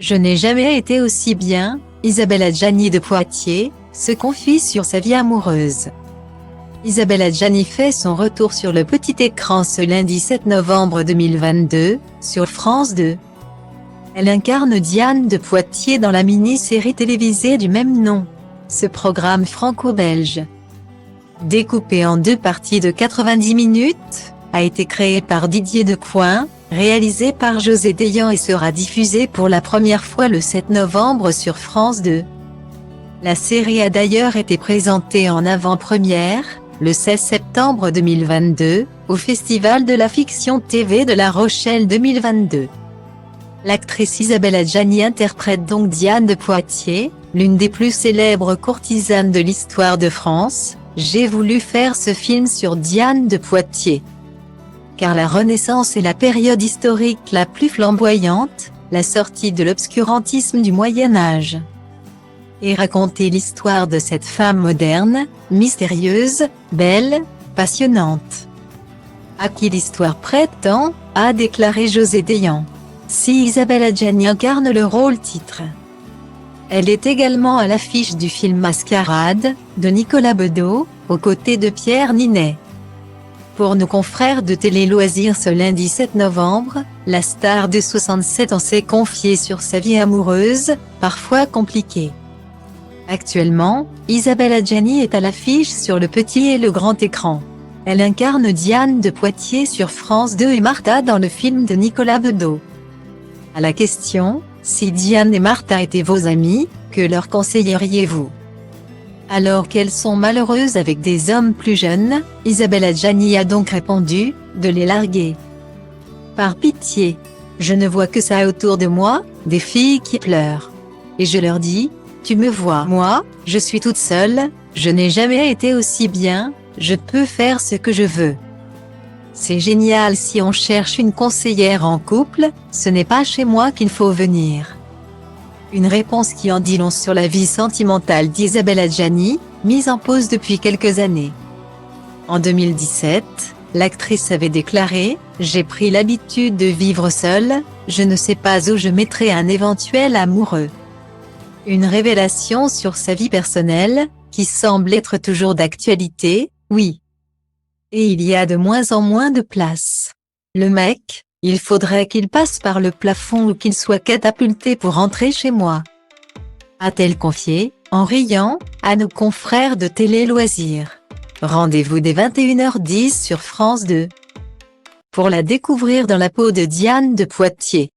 Je n'ai jamais été aussi bien, Isabelle Adjani de Poitiers, se confie sur sa vie amoureuse. Isabelle Adjani fait son retour sur le petit écran ce lundi 7 novembre 2022, sur France 2. Elle incarne Diane de Poitiers dans la mini-série télévisée du même nom. Ce programme franco-belge, découpé en 2 parties de 90 minutes, a été créé par Didier Decoing, réalisé par José Dayan et sera diffusé pour la première fois le 7 novembre sur France 2. La série a d'ailleurs été présentée en avant-première, le 16 septembre 2022, au Festival de la Fiction TV de La Rochelle 2022. L'actrice Isabelle Adjani interprète donc Diane de Poitiers, l'une des plus célèbres courtisanes de l'histoire de France. J'ai voulu faire ce film sur Diane de Poitiers, car la Renaissance est la période historique la plus flamboyante, la sortie de l'obscurantisme du Moyen Âge. Et raconter l'histoire de cette femme moderne, mystérieuse, belle, passionnante. À qui l'histoire prête tant, a déclaré José Dayan. Si Isabelle Adjani incarne le rôle titre, elle est également à l'affiche du film Mascarade, de Nicolas Bedos, aux côtés de Pierre Ninet. Pour nos confrères de Télé Loisirs ce lundi 7 novembre, la star de 67 ans s'est confiée sur sa vie amoureuse, parfois compliquée. Actuellement, Isabelle Adjani est à l'affiche sur le petit et le grand écran. Elle incarne Diane de Poitiers sur France 2 et Martha dans le film de Nicolas Bedos. À la question, si Diane et Martha étaient vos amies, que leur conseilleriez-vous? Alors qu'elles sont malheureuses avec des hommes plus jeunes, Isabelle Adjani a donc répondu, de les larguer. Par pitié. Je ne vois que ça autour de moi, des filles qui pleurent. Et je leur dis, tu me vois, moi, je suis toute seule, je n'ai jamais été aussi bien, je peux faire ce que je veux. C'est génial si on cherche une conseillère en couple, ce n'est pas chez moi qu'il faut venir. Une réponse qui en dit long sur la vie sentimentale d'Isabelle Adjani, mise en pause depuis quelques années. En 2017, l'actrice avait déclaré « J'ai pris l'habitude de vivre seule, je ne sais pas où je mettrai un éventuel amoureux ». Une révélation sur sa vie personnelle, qui semble être toujours d'actualité, oui. Et il y a de moins en moins de place. Le mec, il faudrait qu'il passe par le plafond ou qu'il soit catapulté pour entrer chez moi. A-t-elle confié, en riant, à nos confrères de Télé Loisirs. Rendez-vous dès 21h10 sur France 2. Pour la découvrir dans la peau de Diane de Poitiers.